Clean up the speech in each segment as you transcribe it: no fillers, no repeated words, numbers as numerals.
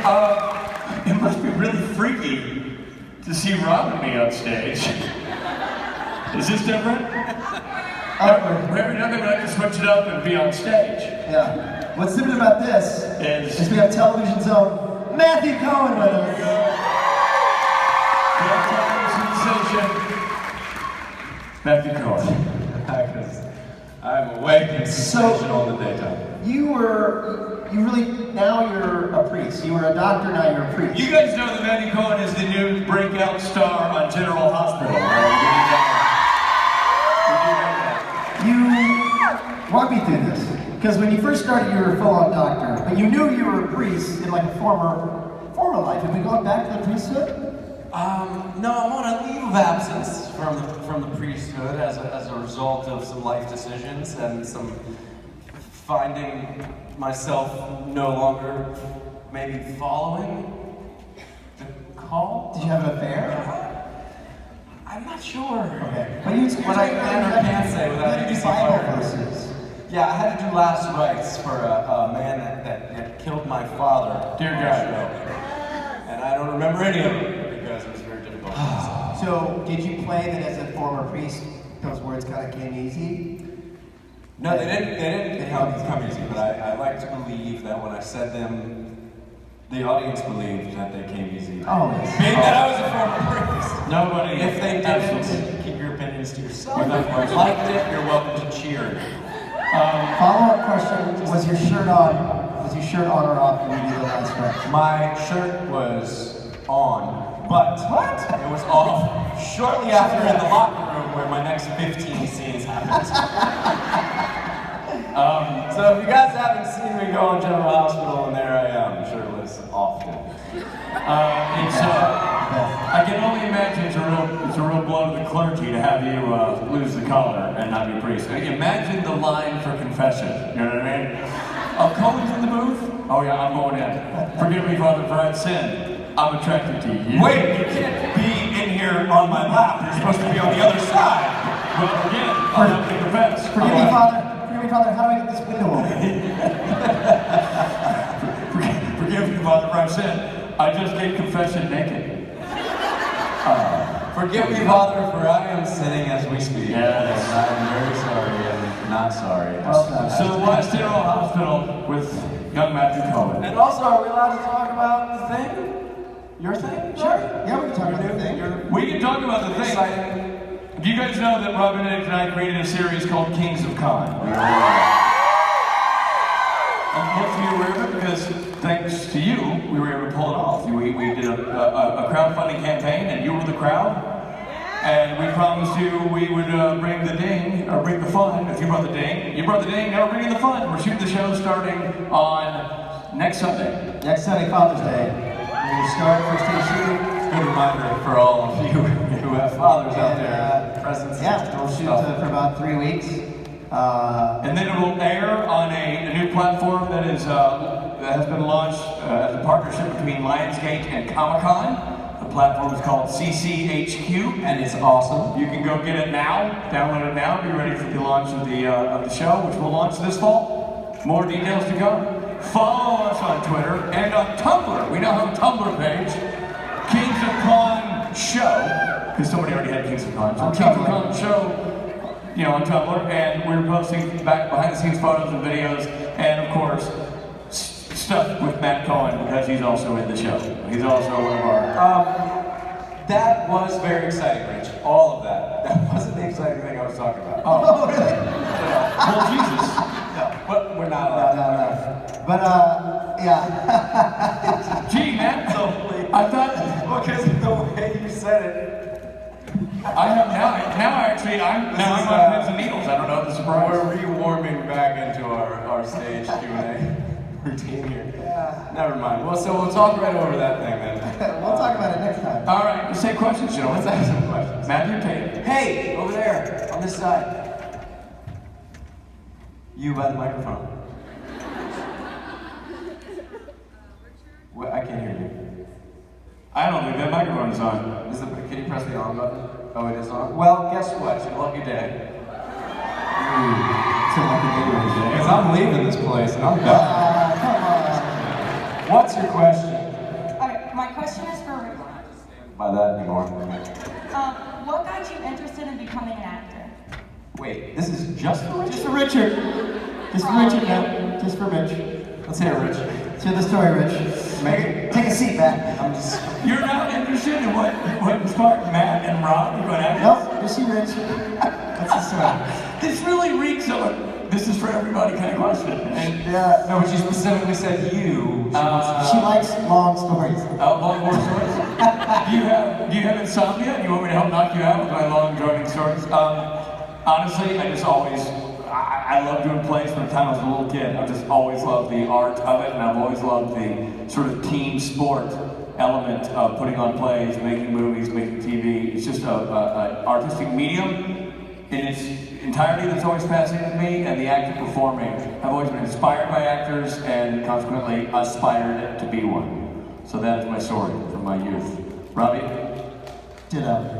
It must be really freaky to see Rob and me on stage. Is this different? Every time we like to switch it up and be on stage. Yeah. What's different about this is we have television's own Matthew Cohen with us. Matthew Cohen. I'm awake and sensational all the daytime. Now you're a priest. You were a doctor, now you're a priest. You guys know that Matthew Cohen is the new breakout star on General Hospital. You walk me through this. Because when you first started, you were a full-on doctor, but you knew you were a priest in like a former life. Have we gone back to the priesthood? No, I'm on a leave of absence from the priesthood as a result of some life decisions and some finding myself no longer maybe following the call. Did you have an affair? I'm not sure. Okay. But I can or can't say without ABC Bible verses. Yeah, I had to do last rites for a man that killed my father. Dear God. And I don't remember any of it because it was very difficult. So, did you play that as a former priest, those words kind of came easy? No, they didn't come easy, but I like to believe that when I said them, the audience believed that they came easy. Oh, yes. Being that I was a former priest. Nobody. If they didn't, keep your opinions to yourself. If you liked it, you're welcome to cheer. Follow-up question, was your shirt on? Was your shirt on or off when you did the last rite? My shirt was on, but it was off shortly after in the locker room where my next 15 scenes happened. So if you guys haven't seen me go on General Hospital, and there I am, shirtless often. I can only imagine it's a real blow to the clergy to have you lose the collar and not be a priest. Imagine the line for confession. You know what I mean? Oh, Cohen's in the booth? Oh yeah, I'm going in. Forgive me, Father, for I've sinned. I'm attracted to you. Wait, you can't be in here on my lap. You're supposed to be on the other side. Well, again, I'll have to confess. Forgive me, Father, how do I get this window open? Forgive me, Father, for I've sinned. I just gave confession naked. Forgive me, Father, for I am sinning as we speak. Yes. I'm very sorry and not sorry. So last General Hospital with young Matthew Cohen. And also, are we allowed to talk about the thing? Your thing? Sure. Yeah, we can talk about the thing. We can talk about the thing. Exciting. Do you guys know that Rob and Nick and I created a series called Kings of Con? And most of you were aware of it because thanks to you, we were able to pull it off. We did a crowdfunding campaign and you were the crowd. And we promised you we would bring the ding, or bring the fun. If you brought the ding, you brought the ding, now we're bringing the fun. We're shooting the show starting on next Sunday. Next Sunday, Father's Day. We're going to start first day shooting. Good reminder for all of you who have fathers out there. Presents. Yeah, we'll shoot for about 3 weeks. And then it will air on a new platform that has been launched as a partnership between Lionsgate and Comic-Con. The platform is called CCHQ, and it's awesome. You can go get it now, download it now, be ready for the launch of the show, which will launch this fall. More details to come. Follow us on Twitter and on Tumblr. We now have a Tumblr page, Kings of Con Show, because somebody already had Kings of Con. So Kings of Con Show, you know, on Tumblr, and we're posting back behind-the-scenes photos and videos, and of course, stuff with Matt Cohen because he's also in the show. He's also one of our. That was very exciting, Rich. All of that. That wasn't the exciting thing I was talking about. Oh, really? Well, Jesus. No, but we're not allowed. No. But, yeah. Gee, man. So I thought because the way you said it. I have now I'm on pins and needles. I don't know the surprise. We're re-warming back into our stage Q&A routine here. Yeah. Never mind. Well, so we'll talk right over that thing then. We'll talk about it next time. All right, let's take questions, gentlemen. Let's ask some questions. Matthew Tate. Hey, over there, on this side. You by the microphone. What? I can't hear you. I don't think that microphone is on. Can you press the on button? Oh, it is on? Well, guess what? It's a lucky day. It's a lucky day right Because I'm leaving this place and I'm done. Come on. What's your question? my question is for Rick. By that anymore. What got you interested in becoming an actor? Wait, this is just for Just for Richard. Just for Richard, man. Just for Rich. Let's hear it, Rich. Let's hear the story, Rich. Take a seat, Matt. You're not interested in what sparked Matt and Rob to go after? Nope, just see Rich. That's the story. This really reeks of a this is for everybody kind of question. And, Yeah. No, but she specifically said you. She likes long stories. long more stories. Do you have insomnia? Do you want me to help knock you out with my long droning stories? Honestly, I just always I love doing plays from the time I was a little kid. I've just always loved the art of it, and I've always loved the sort of team sport element of putting on plays, making movies, making TV. It's just an artistic medium in its entirety that's always fascinated me, and the act of performing. I've always been inspired by actors and consequently aspired to be one. So that is my story from my youth. Robbie? Ditto.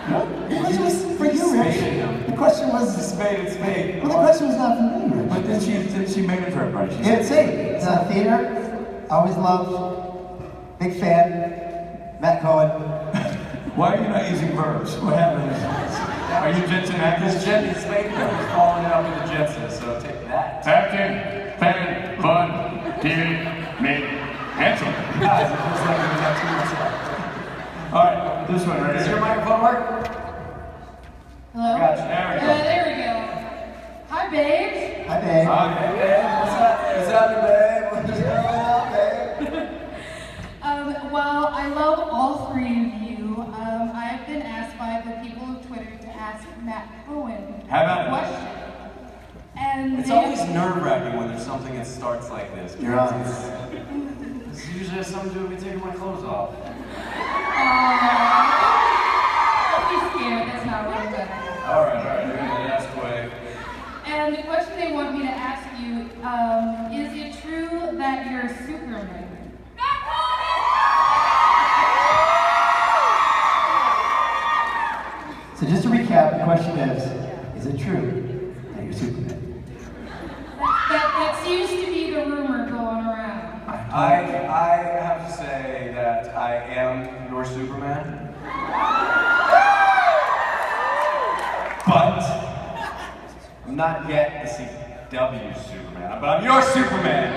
The question was for you, Rich. The question was Spade. Well, the question was not for me, Rich. But then she made it for everybody. She Yeah, it's theater. Always loved. Big fan. Matt Cohen. Why are you not using verbs? What happened? Are you Jensen actors? Jensen Spade is following it up with the Jetsons, so take that. Acting, fan, fun, TV, me, handsome. Guys, it looks like we got 2 minutes left. All right, this one right Does here. your microphone work? Hello? Gotcha. There we go. There we go. Hi, babes. Hi, babe. Hey, babe. What's happening, babe? What's going on, babe? Well, I love all 3 of you. I've been asked by the people of Twitter to ask Matt Cohen How about a it? question. And It's they- always nerve-wracking when the's something that starts like this. You're on. It's usually has something to do with me taking my clothes off. Don't be scared, that's not what I'm gonna do. All right, you're gonna ask away. And the question they want me to ask you, is it true that you're Superman? So just to recap, the question is it true that you're Superman? That seems to be the rumor going around. I have to say that I am your Superman. But I'm not yet the CW Superman. But I'm your Superman.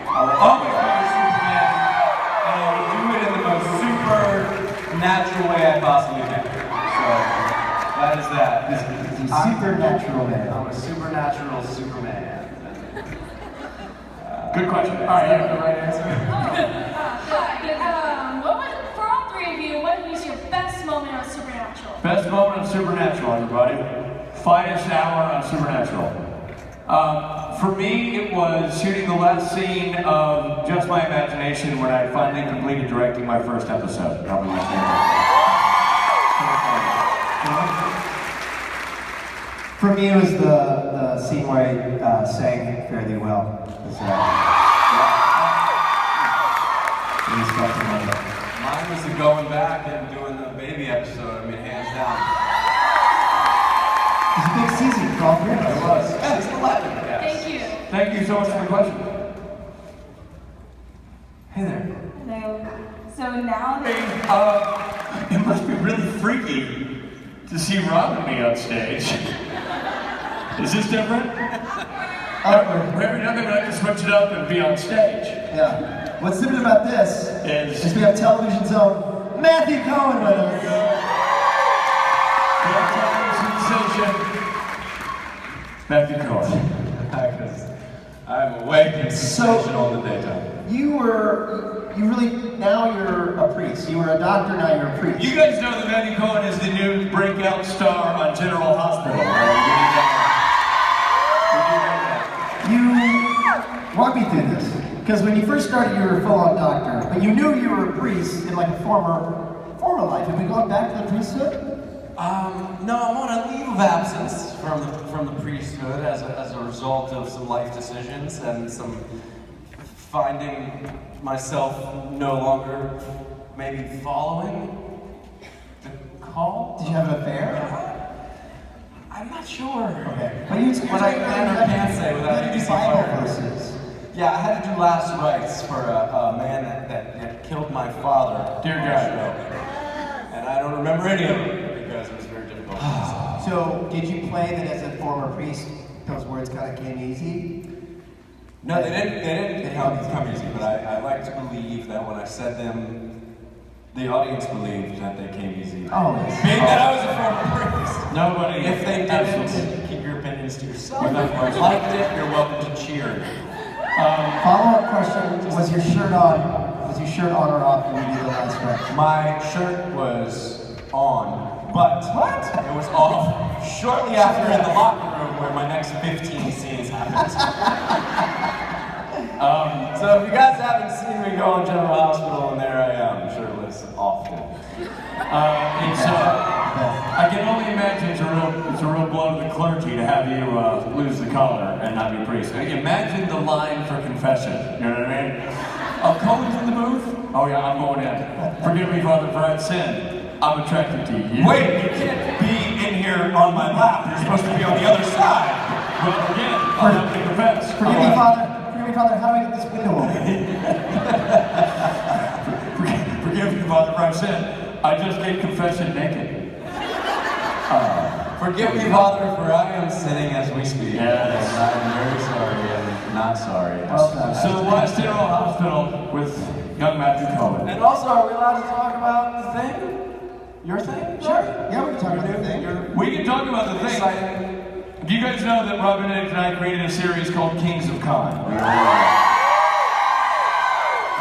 I will always be your Superman. And I will do it in the most supernatural way I possibly can. So that is that. He's a supernatural man. I'm a supernatural Superman. Good question. All right, you have the right answer. For all 3 of you, what was your best moment on Supernatural? Best moment of Supernatural, everybody. Finest hour on Supernatural. For me, it was shooting the last scene of Just My Imagination when I finally completed directing my first episode. Probably my favorite. For me, it was the scene where I sang fairly well. It was, really special moment. Mine was the going back and doing the baby episode. I mean, hands down. It was a big season for all 3 of us. It was. Season 11. Yes. Thank you. Thank you so much for the question. Hey there. Hello. So now that It must be really freaky to see Rob and me on stage. Is this different? Every time we like to switch it up and be on stage. Yeah. What's different about this Is we have television's own Matthew Cohen with us. sensation. Matthew Cohen. Because I'm awake and sensational in the daytime. Now you're a priest. You were a doctor, now you're a priest. You guys know that Matthew Cohen is the new breakout star on General Hospital. You walk me through this. Because when you first started, you were a full-on doctor, but you knew you were a priest in like a former life. Have we gone back to the priesthood? No, I'm on a leave of absence from the priesthood as a result of some life decisions and some finding myself no longer maybe following the call. Did you have an affair? I'm not sure. Okay. When I can or can't say without you ABC Bible fire. verses. Yeah, I had to do last rites for a man that killed my father. Dear on the God. show. And I don't remember any of it because it was very difficult. So, did you play that as a former priest, those words kind of came easy? No, they didn't come easy, but I like to believe that when I said them, the audience believed that they came easy. Oh, yes. Being that I was a former priest. Nobody. If they didn't, keep your opinions to yourself. If you liked it, you're welcome to cheer. Follow-up question, was your shirt on? Was your shirt on or off when you did the last track? My shirt was on, but it was off shortly after in the locker room where my next 15 scenes happened. So if you guys haven't seen me go on General Hospital, and there I am, shirtless often. I can only imagine it's a real blow to the clergy to have you lose the collar and not be a priest. Imagine the line for confession. You know what I mean? Cohen's in the booth. Oh yeah, I'm going in. Forgive me, Father, for I've sinned. I'm attracted to you. Wait, you can't be in here on my lap. You're supposed to be on the other side. Well, again, I'll have to confess. Forgive me, Father. Forgive me, Father. How do I get this window open? Forgive me, Father, for I've sinned. I just gave confession naked. Forgive me, Father, for I am sinning as we speak. Yes. And I'm very sorry and not sorry. Well done. So West General Hospital with young Matthew Cohen. And also, are we allowed to talk about the thing? Your thing? Sure. Yeah, we can talk about the thing. We can talk about the thing. Exciting. Do you guys know that Robin and I created a series called Kings of Con?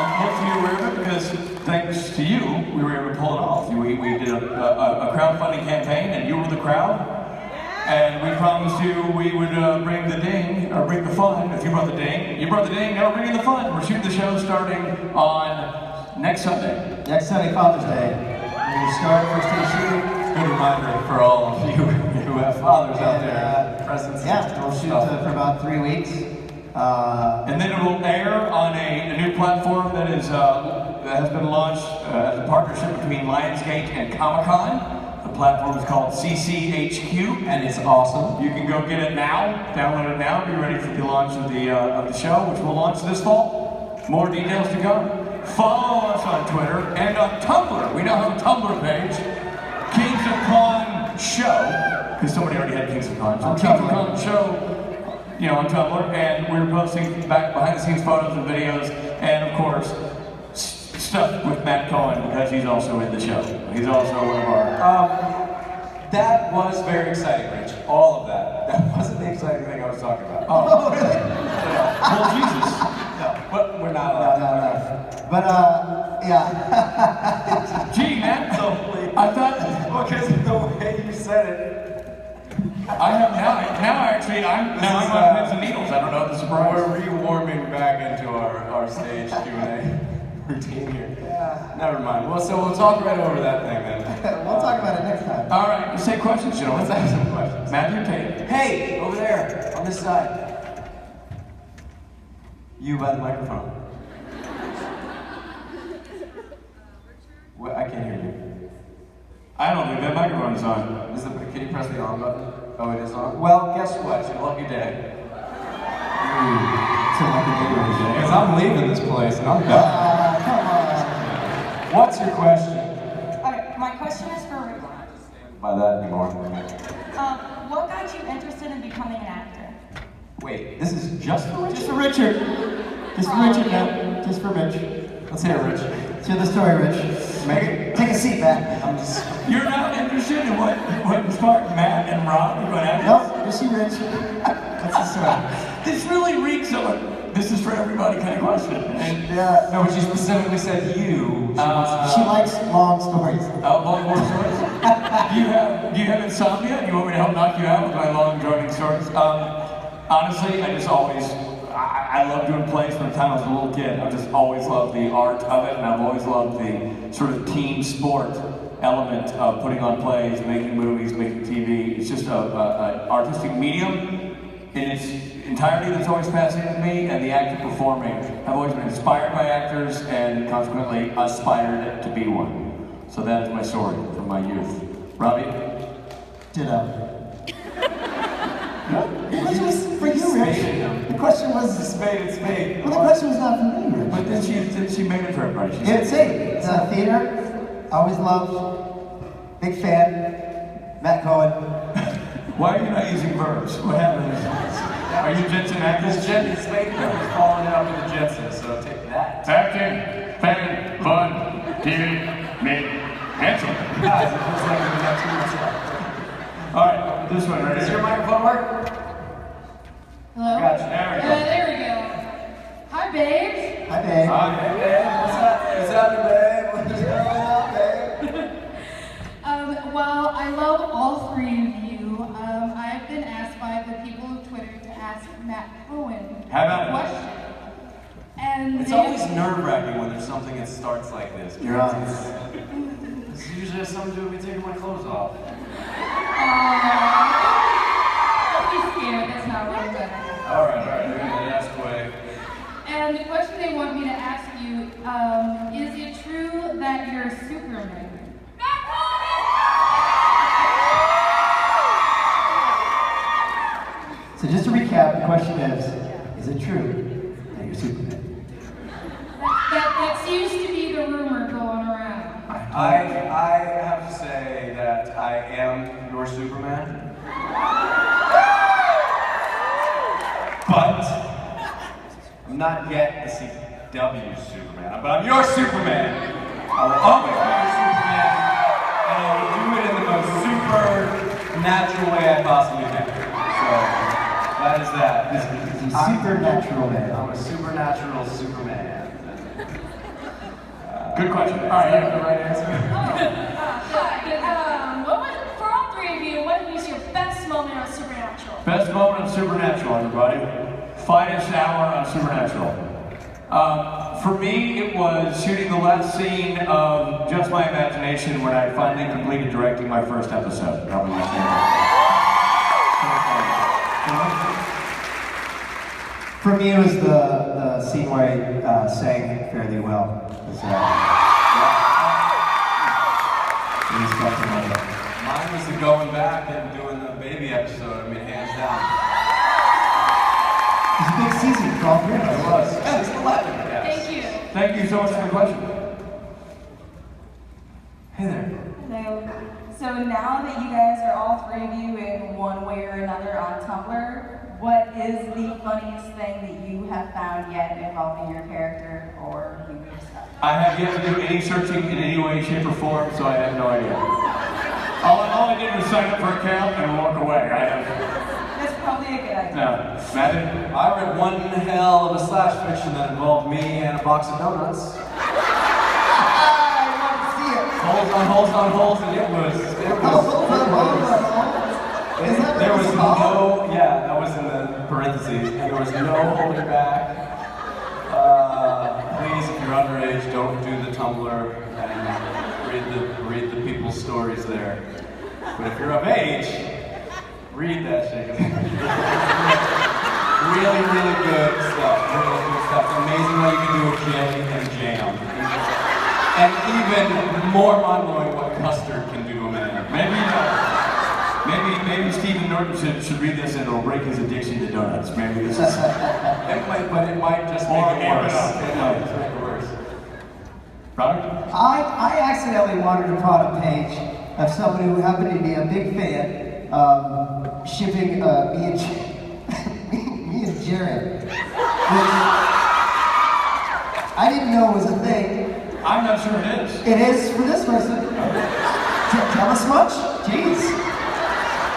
Most of you are aware of it because thanks to you, we were able to pull it off. We did a crowdfunding campaign and you were the crowd. And we promised you we would bring the ding, or bring the fun. If you brought the ding, now we're bringing the fun. We're shooting the show starting on next Sunday. Next Sunday, Father's Day. We're going to start first day shooting. Good reminder for all of you who have fathers out there. Presents. Yeah, we'll shoot for about 3 weeks. And then it will air on a new platform that has been launched as a partnership between Lionsgate and Comic-Con. The platform is called CCHQ, and it's awesome. You can go get it now, download it now, be ready for the launch of the show, which will launch this fall. More details to come. Follow us on Twitter and on Tumblr. We now have a Tumblr page, Kings of Con Show, because somebody already had Kings of Con. So Kings of Con Show, you know, on Tumblr, and we're posting back behind-the-scenes photos and videos, and of course, stuff with Matt Cohen because he's also in the show. He's also one of our. That was very exciting, Rich. All of that. That wasn't the exciting thing I was talking about. Oh, really? Well, Jesus. No, but we're not allowed. No. But, yeah. Gee, Matt. I thought. Because the way you said it. I have now I'm on pins and needles. I don't know if the surprise. We're re-warming back into our stage Q&A routine here. Yeah. Never mind. Well, so we'll talk right over that thing then. We'll talk about it next time. All right, let's take questions, gentlemen. Let's ask some questions. Matthew Tate. Hey, over there, on this side. You by the microphone. What? I can't hear you. I don't think that microphone is on. Can you press the on button? Oh, it is on? Well, guess what? It's your lucky day. It's a lucky day, Rich. Because I'm leaving this place and I'm done. Come on. What's your question? Okay, my question is for Rick. By that anymore. What got you interested in becoming an actor? Wait, this is just for Richard? Just for Richard. Just for Richard, man. Just for Rich. Let's hear it, Rich. Let's hear the story, Rich. Take a seat, Matt. I'm just... You're not interested in what sparked Matt and Rob going after? Nope, just see Rich. That's the story. This really reeks of a "this is for everybody" kind of question. And Yeah. No, but she specifically said you. She likes long stories. long more stories. Do you have insomnia? Do you want me to help knock you out with my long, droning stories? Honestly, I just always. I love doing plays from the time I was a little kid. I've just always loved the art of it, and I've always loved the sort of team sport element of putting on plays, making movies, making TV. It's just an artistic medium in its entirety that's always fascinated me, and the act of performing. I've always been inspired by actors and consequently aspired to be one. So that is my story from my youth. Robbie? Ditto. The question was for you, Rich. The question was... Spade and spade. Well, the question was not for me, Rich. But this she made it for everybody. She It's a theater. Always loved. Big fan. Matt Cohen. Why are you not using verbs? What happened? Are you Jensen actors? This Jensen's making is falling out with the Jensen, so take that. Acting, fan, fun, TV, me, handsome. Guys, it feels like we got 2 minutes left. All right, this one right Does here. your microphone work? Hello? Gotcha. There we go. There we go. Hi, babes. Hi, babe. Hey, babe, what's up? What's happening, babe? What's going on, babe? Well, I love all 3 of you. I've been asked by the people of Twitter to ask Matt Cohen How about a it? question. And It's they- always nerve-wracking when there's something that starts like this. You're on. This usually has something to do with me taking my clothes off. Don't be scared, that's not what I'm gonna. All right, ask away. And the question they want me to ask you, is it true that you're Superman? So just to recap, the question is it true that you're Superman? That seems to be the rumor going around. I have to say that I am your Superman. But I'm not yet the CW Superman, but I'm your Superman. I will always be your Superman, and I will do it in the most supernatural way I possibly can. So that is that. He's a supernatural man. I'm a supernatural Superman. Good question. All right, Is that the right answer? What was, for all 3 of you, what was your best moment on Supernatural? Best moment of Supernatural, everybody. Finest hour on Supernatural. For me, it was shooting the last scene of Just My Imagination when I finally completed directing my first episode. That was my favorite. For me, it was the scene where I sang fairly well. It was, it was fascinating. Mine was the going back and doing the baby episode. I mean, hands down. It was a big season for all 3 of It us. was. Yeah, it's 11. Yes. Thank you. Thank you so much for the question. Hey there. Hello. So now that you guys are all 3 of you in one way or another on Tumblr, what is the funniest thing that you have found yet involving your character or human stuff? I have yet to do any searching in any way, shape, or form, so I have no idea. All I did was sign up for an account and walk away. That's probably a good idea. No. Matt? I read one hell of a slash fiction that involved me and a box of donuts. I want to see it. Holes on holes on holes, and it was. There was no, yeah, that was in the parentheses. There was no holding back. Please, if you're underage, don't do the Tumblr and read the people's stories there. But if you're of age, read that shit. Really, really good stuff. Really good stuff. It's amazing what you can do with jelly and jam. And even more mind-blowing what custard can do to a man. Maybe Stephen Norton should read this and it'll break his addiction to donuts. Maybe this is... But it might just make it worse. It might just make it worse. Robert? I accidentally wanted to prod a page of somebody who happened to be a big fan shipping me and Jared, which I didn't know was a thing. I'm not sure it is. It is for this person. Tell us much? Jeez.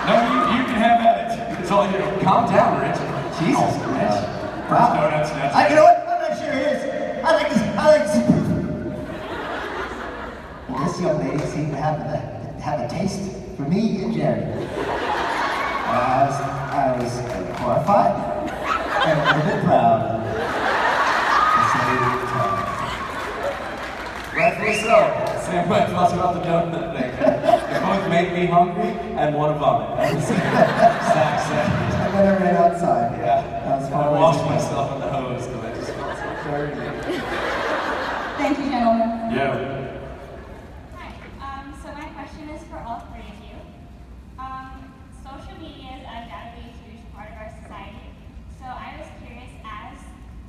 No, you can have at it. It's all you. Calm down, Rich. Jesus. First Wow. donuts, that's You know what? I'm not sure it is. I like this. Well, this young lady seemed to have a taste for me and Jared. I was horrified and a little bit proud. Rightfully so. Same way I felt about the donut thing. It both made me hungry and want to vomit at the same exact second. I better ran outside. Yeah. That was I fun. washed myself in the hose because I just felt so dirty. Thank you, gentlemen. Yeah. Hi. So my question is for all 3 of you. Social media is undoubtedly a huge part of our society. So I was curious, as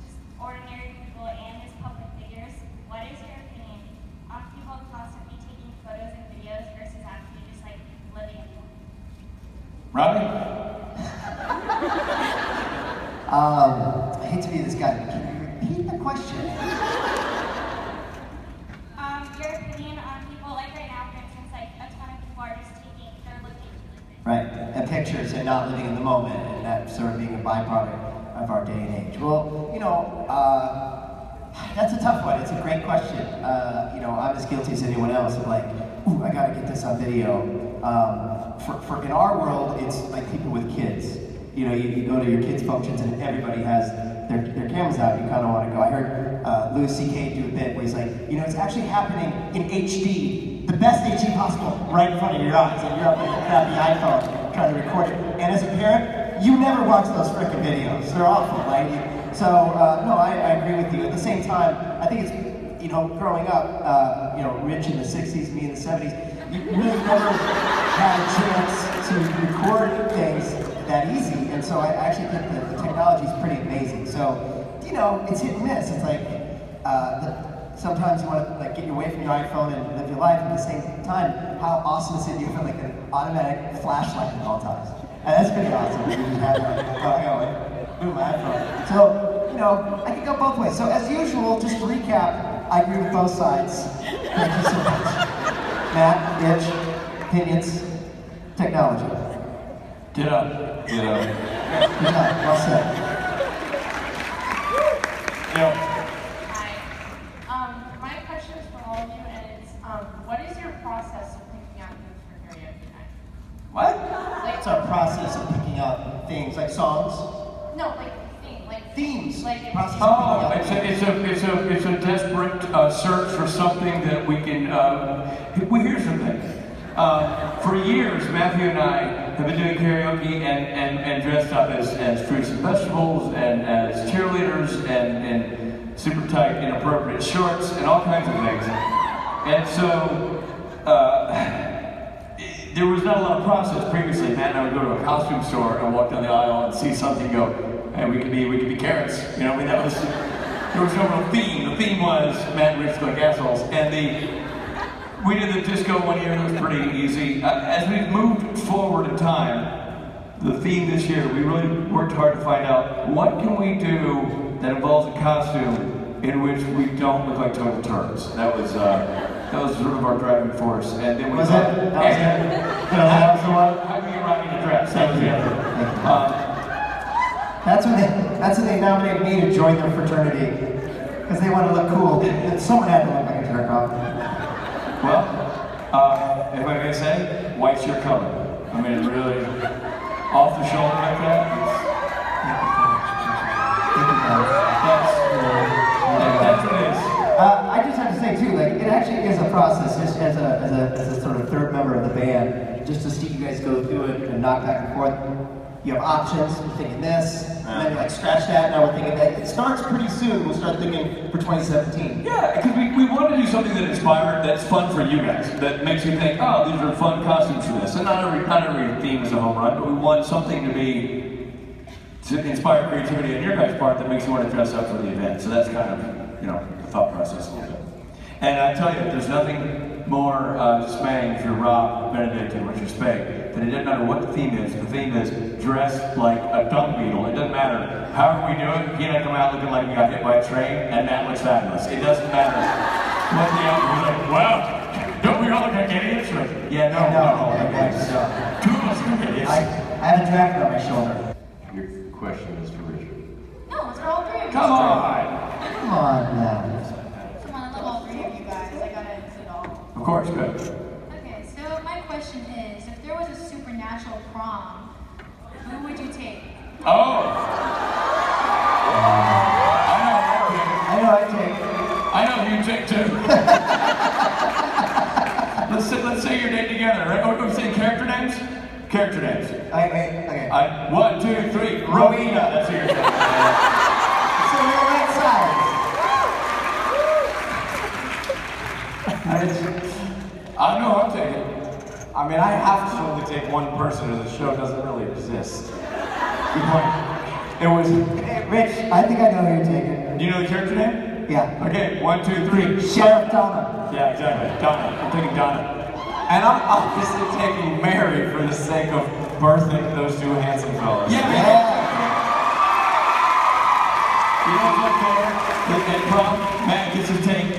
just ordinary people and as public I hate to be this guy, but can you repeat the question? Your opinion on people, like right now, for instance, like a ton of people are just taking, they're looking to live their Right, and pictures and not living in the moment, and that sort of being a byproduct of our day and age. Well, you know, that's a tough one. It's a great question. You know, I'm as guilty as anyone else of like, ooh, I gotta get this on video. For in our world, it's like people with kids. You know, you go to your kids' functions and everybody has their cameras out. You kind of want to go. I heard Louis C.K. do a bit where he's like, you know, it's actually happening in HD, the best HD possible, right in front of your eyes, and you're up with a crappy iPhone trying to record it. And as a parent, you never watch those frickin' videos. They're awful, right? So, no, I agree with you. At the same time, I think it's, you know, growing up, you know, Rich in the 60s, me in the 70s, you really never had a chance to record things that easy. And so I actually think that the technology is pretty amazing. So, you know, it's hit and miss. It's like, sometimes you want to like get away from your iPhone and live your life. At the same time, how awesome is it you have like an automatic flashlight at all times? And that's pretty awesome. You have boom, my iPhone. So, you know, I could go both ways. So as usual, just to recap, I agree with both sides. Thank you so much. Matt, Rich, opinions, technology. Ditto. Good job, well said. Yeah. Hi. My question is for all of you, and it's, what is your process of picking out things for karaoke night? What? Like, It's our process of picking out things, like songs, no, like themes. Like, Process of Oh, picking out it's a desperate search for something that we can. Well, here's the thing. For years, Matthew and I have been doing karaoke and dressed up as fruits and vegetables and as cheerleaders and super tight, inappropriate shorts and all kinds of things. And so there was not a lot of process previously. Matt and I would go to a costume store and walk down the aisle and see something, go, hey, we could be carrots. You know, I mean, there was no real theme. The theme was Matt and Rich like assholes, and we did the disco one year, and it was pretty easy. As we've moved forward in time, the theme this year, we really worked hard to find out what can we do that involves a costume in which we don't look like total turds. That was sort of our driving force. And then we Was thought, it? That was the one? how do you rock in a dress? That was the other. That's when they nominated me to join their fraternity, because they want to look cool. And someone had to look like a jerk off. Well, if I may say, white's your color. I mean, really, off the shoulder like that. That's what it is. I just have to say too, like it actually is a process. Just as a sort of third member of the band, just to see you guys go through it and knock back and forth. You have options. You're thinking this, and then you like scratch that. Now we're thinking that. It starts pretty soon. We'll start thinking for 2017. Yeah, because we wanted to do something that inspired, that's fun for you guys, that makes you think, oh, these are fun costumes for this. And not every theme is a home run, but we want something to inspire creativity on your guys' part that makes you want to dress up for the event. So that's kind of, you know, the thought process a little bit. And I tell you, there's nothing more dismaying if you're Rob, Benedict, and Richard Spade, that it doesn't matter what the theme is. The theme is dress like a dung beetle. It doesn't matter however we do it. He and I come out looking like we got hit by a train, and that looks fabulous. It doesn't matter what the outfit is like. Wow, don't we all look like idiots? Like, yeah, no. Two of us look idiots. I have a jacket on my shoulder. Your question is for Richard. No, it's for all three of you. Come on. Come on now. Come on, I love all three of you guys. I gotta include all. Of course, good. Okay, so my question is, if there was a supernatural prom, who would you take? Oh! I know I know who you take too. let's say your name together, right? Oh, we're saying character names? Character names. Okay. 1, 2, 3. Rowena. That's who you're taking. So we're right sides. I know I'm taking. I mean, I have to only take one person, or the show doesn't really exist. Good point. It was. Hey, Rich, I think I know who you're taking. Do you know the character name? Yeah. Okay, 1, 2, 3. Sheriff Donna. Yeah, exactly. Donna. I'm taking Donna. And I'm obviously taking Mary for the sake of birthing those two handsome fellas. Yeah. You know what's fair? And prom, Matt gets his take.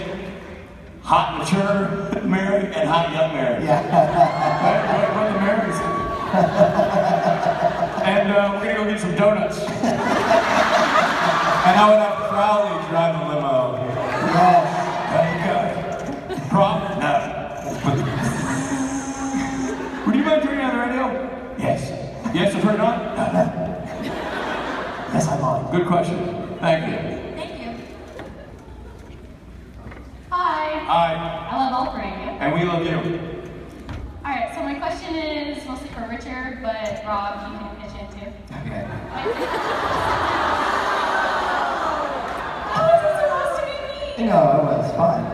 Hot mature Mary and hot young Mary. Yeah. Right, what the Marys. And we're gonna go get some donuts. And I would have Crowley drive the limo. Yes. There you go. Prom? No. Would you mind turning on the radio? Yes. Yes, to turn it on? No. Yes, I'm on. Good question. Thank you. Thank you. Hi. Hi. I love all three of you. And we love you. Alright, so my question is mostly for Richard, but Rob, you can pitch in too. Okay. How was it supposed to be me? No, it was fine.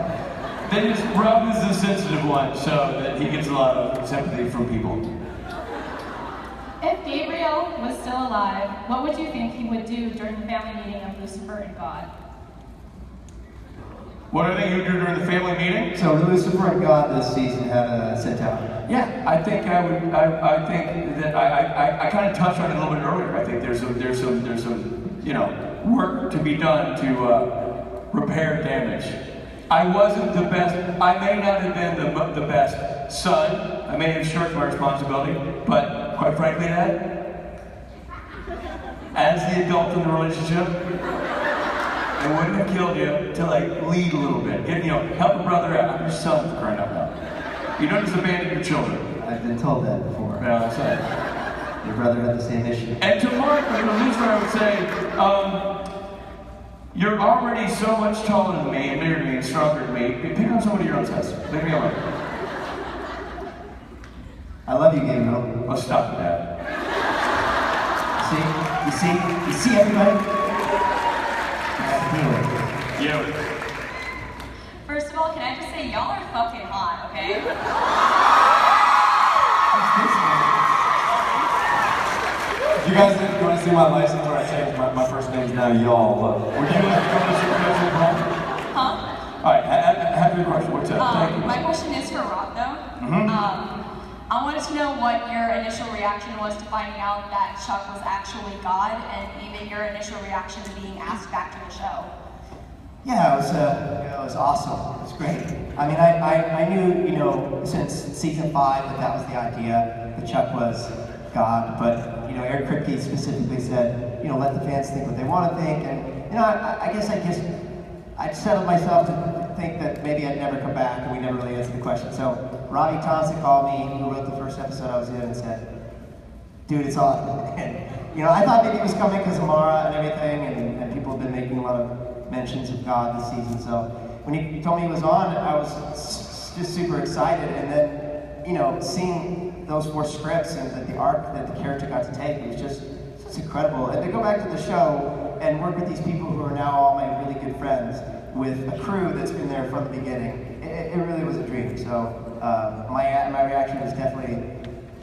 Rob is the sensitive one, so that he gets a lot of sympathy from people. If Gabriel was still alive, what would you think he would do during the family meeting of Lucifer and God? What do I think he would do during the family meeting? So Lucifer and God this season had a sit down. Yeah, I think I would. I think that I kind of touched on it a little bit earlier. I think there's some work to be done to repair damage. I wasn't the best. I may not have been the best son. I may have shirked my responsibility, but quite frankly, Dad, as the adult in the relationship, it wouldn't have killed you to lead a little bit. Help a brother out. I'm your son for crying out loud. You don't just abandon your children. I've been told that before. Yeah, that's it. Your brother had the same issue. And to Mark, at least I would say, you're already so much taller than me and bigger than me and stronger than me. Pick on somebody your own size. Leave me alone. I love you, Gabriel. Let's stop with that. You see everybody? You. First of all, can I just say y'all are fucking hot, okay? You guys want to see my license where I changed my first name's now y'all. Would you like to go to the prom? Huh? All right, have your question. What's up? Thank you. My question is for Rob, though. I wanted to know what your initial reaction was to finding out that Chuck was actually God, and even your initial reaction to being asked back to the show. Yeah, it was awesome. It was great. I mean, I knew, since season 5 that was the idea, that Chuck was God, but, Eric Kripke specifically said, let the fans think what they want to think, and, I guess I'd settled myself to think that maybe I'd never come back, and we never really answered the question. So, Robbie Thompson called me, who wrote the first episode I was in, and said, dude, it's on. And, I thought maybe he was coming because of Mara and everything, and people have been making a lot of mentions of God this season, so when he told me he was on, I was just super excited, and then, seeing those 4 scripts and the arc that the character got to take, it was just incredible. And to go back to the show and work with these people who are now all my really good friends, with a crew that's been there from the beginning, it really was a dream. So my reaction was definitely,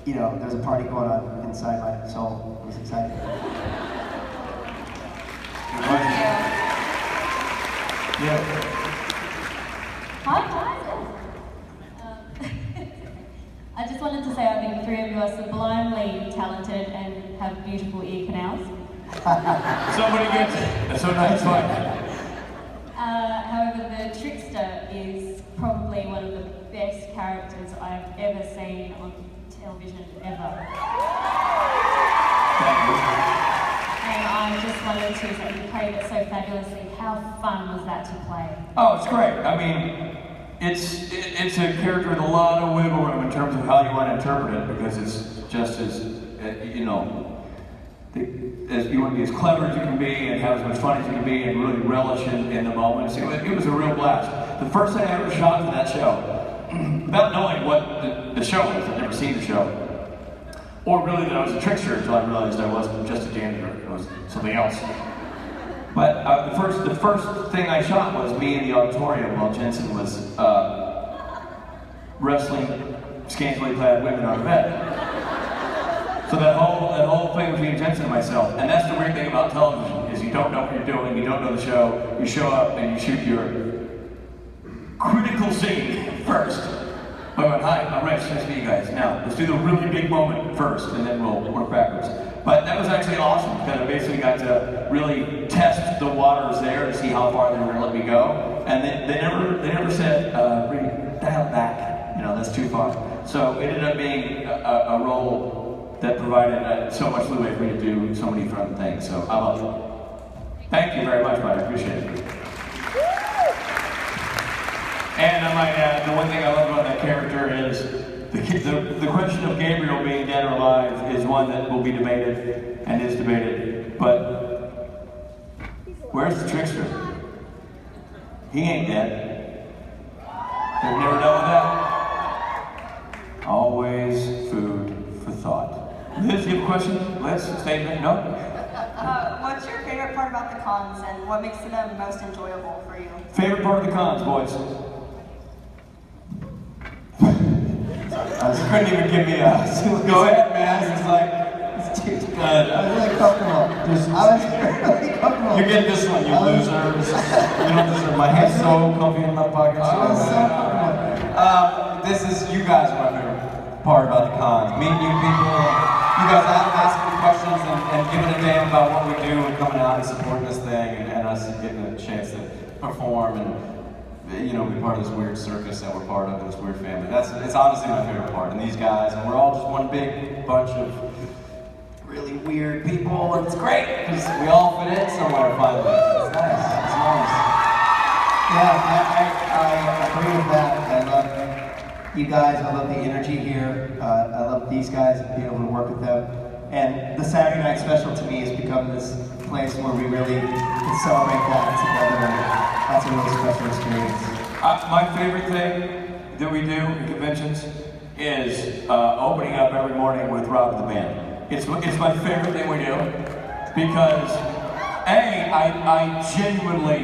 there's a party going on inside my soul. I was excited. Yeah. Hi guys. I just wanted to say I think the 3 of you are sublimely talented and have beautiful ear canals. Somebody gets it. That's so nice. Fine. However, the trickster is probably one of the best characters I've ever seen on television ever. Thank you. And I just wanted to say you played it so fabulously. How fun was that to play? Oh, it's great. I mean, it's a character with a lot of wiggle room in terms of how you want to interpret it, because it's just as you want to be as clever as you can be and have as much fun as you can be and really relish in the moments. It was a real blast. The first thing I ever shot for that show, without knowing what the show was, I'd never seen the show, or really that I was a trickster until I realized I wasn't just a janitor, it was something else. But the first thing I shot was me in the auditorium while Jensen was wrestling scantily clad women on the bed. So that whole thing between Jensen and myself, and that's the weird thing about television, is you don't know what you're doing, you don't know the show, you show up and you shoot your critical scene first. I went, hi, I'm Rich, nice to meet you guys. Now, let's do the really big moment first, and then we'll work backwards. But that was actually awesome because I basically got to really test the waters there to see how far they were going to let me go. And they never said, dial back, that's too far. So it ended up being a role that provided so much leeway for me to do so many fun things. So I love it. Thank you very much, Mike. I appreciate it. And I might add, the one thing I love about that character is the question of Gabriel being dead or alive is one that will be debated and is debated. But where's the trickster? He ain't dead. They've never done with that. Always food for thought. Liz, you have a question? Liz, statement? No? What's your favorite part about the cons and what makes them most enjoyable for you? Favorite part of the cons, boys? You couldn't even give me a go ahead, man. It's like, it's too good. I was really comfortable. I was really comfortable. You get this one, you losers. You don't deserve my hand's so comfy in my pockets. I was so comfortable. This is, you guys are my favorite part about the cons. Meeting new people, you guys asking questions and giving a damn about what we do and coming out and supporting this thing and us getting a chance to perform and be part of this weird circus that we're part of in this weird family. It's honestly my favorite part. And these guys, and we're all just one big bunch of really weird people, and it's great because we all fit in somewhere finally. It's nice. It's nice. Yeah, I agree with that. I love you guys. I love the energy here. I love these guys and being able to work with them. And the Saturday Night Special to me has become this place where we really can celebrate that together. That's a really special experience. My favorite thing that we do in conventions is opening up every morning with Rob and the band. It's my favorite thing we do because I genuinely,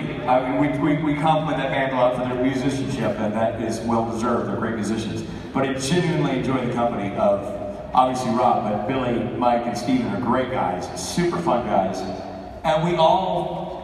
we compliment that band a lot for their musicianship, and that is well deserved. They're great musicians. But I genuinely enjoy the company of obviously Rob, but Billy, Mike, and Steven are great guys, super fun guys, and we all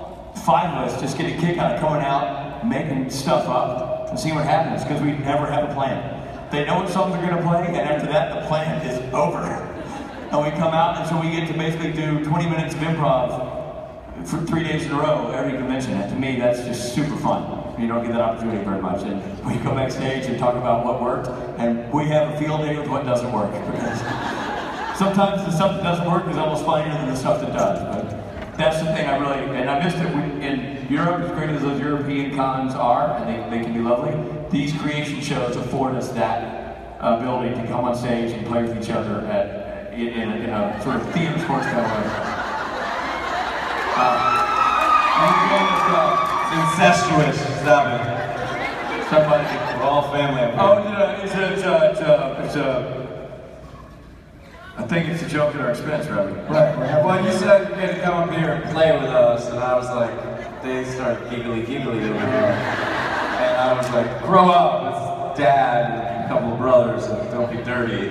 5 of us just get a kick out of coming out, making stuff up, and seeing what happens, because we never have a plan. They know what songs they're going to play, and after that, the plan is over. And we come out, and so we get to basically do 20 minutes of improv for 3 days in a row, every convention, and to me, that's just super fun. You don't get that opportunity very much, and we go backstage and talk about what worked, and we have a field day with what doesn't work, because sometimes the stuff that doesn't work is almost funnier than the stuff that does, but that's the thing and I missed it. In Europe, as great as those European cons are, and they can be lovely, these creation shows afford us that ability to come on stage and play with each other in a sort of theater sports kind of way. It's incestuous, stop it. Somebody, we're all family up here. I think it's a joke at our expense, Robbie. Right. Well, you said you're going to come up here and play with us, and I was like, they started giggly over here. And I was like, grow up, it's dad and a couple of brothers, and don't be dirty.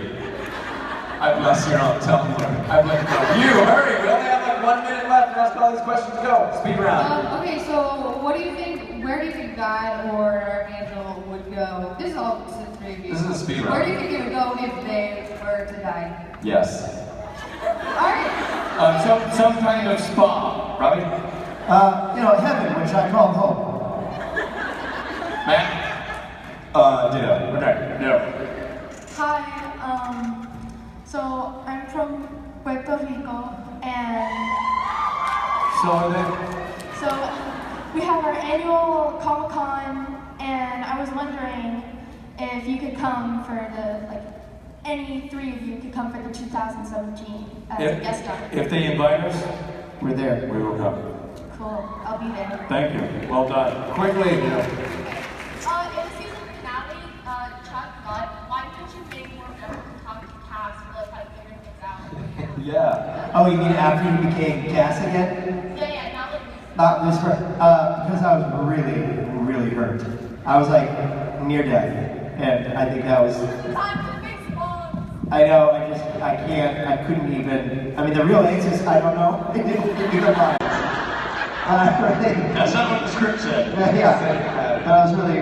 Unless you're on Tumblr. I'd like to go. You, hurry, we only have like 1 minute left, and ask all these questions, go. Speed round. Okay, so where do you think God or Angel would go? This is all to the three of you. This is a speed round. Where do you think they would go if they were to die? Yes. Alright. Some kind of spa, right? Heaven, which I call home. Matt? Ditto. Okay, no. Hi, so I'm from Puerto Rico, and so we have our annual Comic-Con, and I was wondering if you could come for any three of you could come for the 2017 as a guest star. If they invite us, We're there. we will come. Cool, I'll be there. Thank you. Well done. Quickly. In the season finale, Chuck thought, why couldn't you make more effort to talk to Cass to try to figure things out? Yeah. Oh, you mean after you became Cass again? Yeah, not like Not this because I was really hurt. I was like near death, and I think that was. time for baseball. I know. I couldn't even. I mean, the real answer is I don't know. It didn't give me the lines. That's not what the script said. Yeah. But I was really.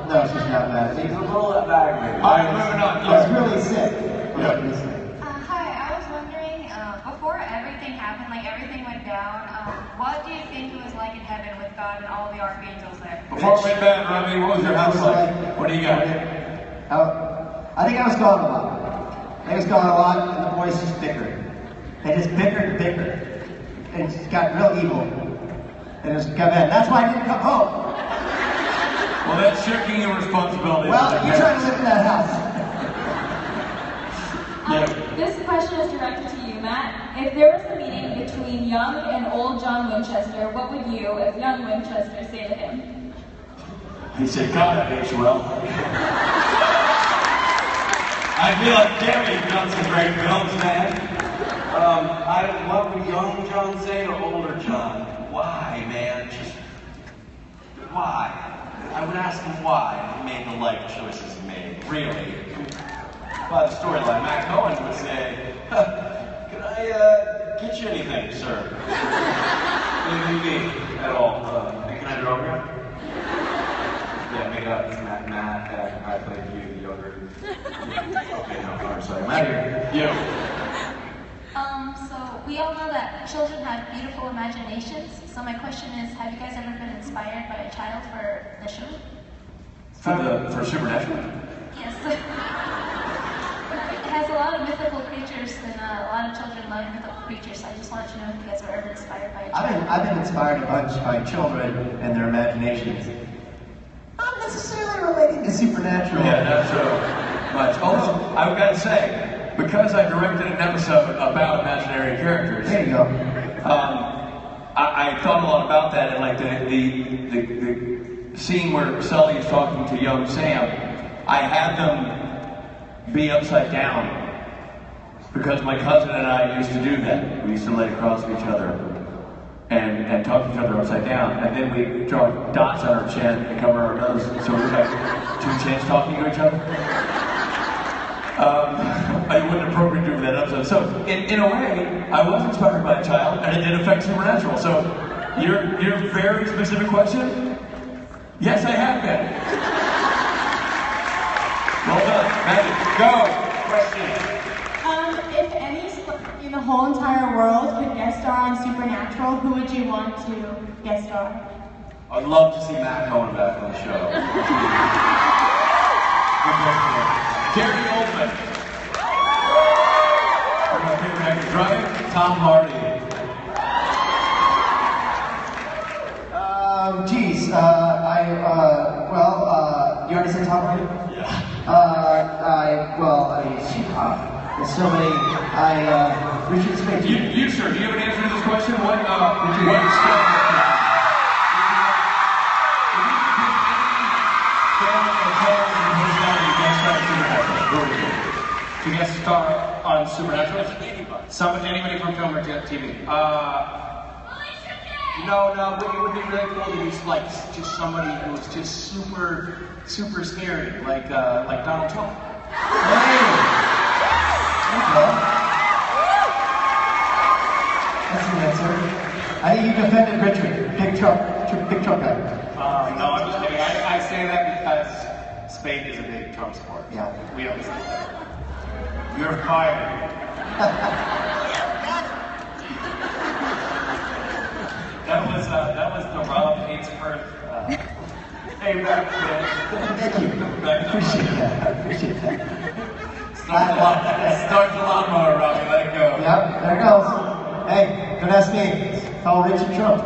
No, she's not mad. He's a little aggravated. All right, moving on. I was really sick. Yeah. Hi, I was wondering, and like everything went down, what do you think it was like in heaven with God and all the archangels there? Before it went bad, Robbie, what was your house like? What do you got? I think I was gone a lot. I was gone a lot, and the boys just bickered. They just bickered and bickered. And it just got real evil. And it was got bad. That's why I didn't come home. Well, that's shirking your responsibility. Well, you try to live in that house. This question is directed to you, Matt. If there was a meeting between young and old John Winchester, what would you, as young Winchester, say to him? He said, God, I hate you, well. I'd be like, damn it, you've done some great films, man. What would young John say to older John? Why, man? Just why? I would ask him why he made the life choices he made. Really. By the storyline, Matt Cohen would say, "Can I get you anything, sir? Maybe at all. Can I have your autograph?" Yeah, make up. It's Matt. I played you, the younger. Okay, no, I'm sorry. I'm out here. You. So we all know that children have beautiful imaginations. So my question is, have you guys ever been inspired by a child for the show? For Supernatural? Yes. It has a lot of mythical creatures, and a lot of children love mythical creatures. So I just wanted to know if you guys were ever inspired by a child. I've been inspired a bunch by children and their imaginations. Not necessarily relating to Supernatural. Yeah, not so much. Although, I've got to say, because I directed an episode about imaginary characters, There you go. I thought a lot about that, and like the scene where Sully is talking to young Sam, I had them be upside down because my cousin and I used to do that. We used to lay across each other and talk to each other upside down, and then we draw dots on our chin and cover our nose, so we look like two chins talking to each other. I wouldn't appropriate do that episode. So, in a way, I was inspired by a child, and it did affect Supernatural. So, your very specific question? Yes, I have been. Well done, Magic. Go. Question. If any celebrity in the whole entire world could guest star on Supernatural, who would you want to guest star? I'd love to see Matt Cohen back on the show. Gary Oldman. My favorite actor, driving. Tom Hardy. You already said Tom Hardy? Yeah. There's so many. Richard Smith. You sir, do you have an answer to this question? What star? To guest star on Supernatural? Anybody from film or TV? No, but it would be really cool to use like just somebody who was just super scary, like Donald Trump. Hey! That's an answer. I think you defended Richard, big Trump guy. No, I'm just kidding. I say that because Spain is a big Trump supporter. Yeah. We always say that. You're fired. That was the Rob Hates Perth. Hey, back Thank you. I appreciate that. Start the lawnmower, Robbie. Let it go. Yep, there it goes. Hey, don't ask me. Call Richard Trump.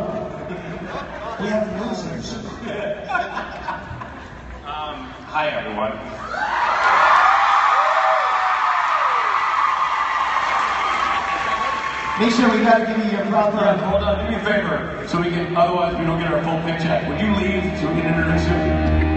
We have losers. Hi, everyone. Misha, we gotta give you your proper. Hold on, do me a favor, so we can, otherwise we don't get our full paycheck. Would you leave so we can introduce you?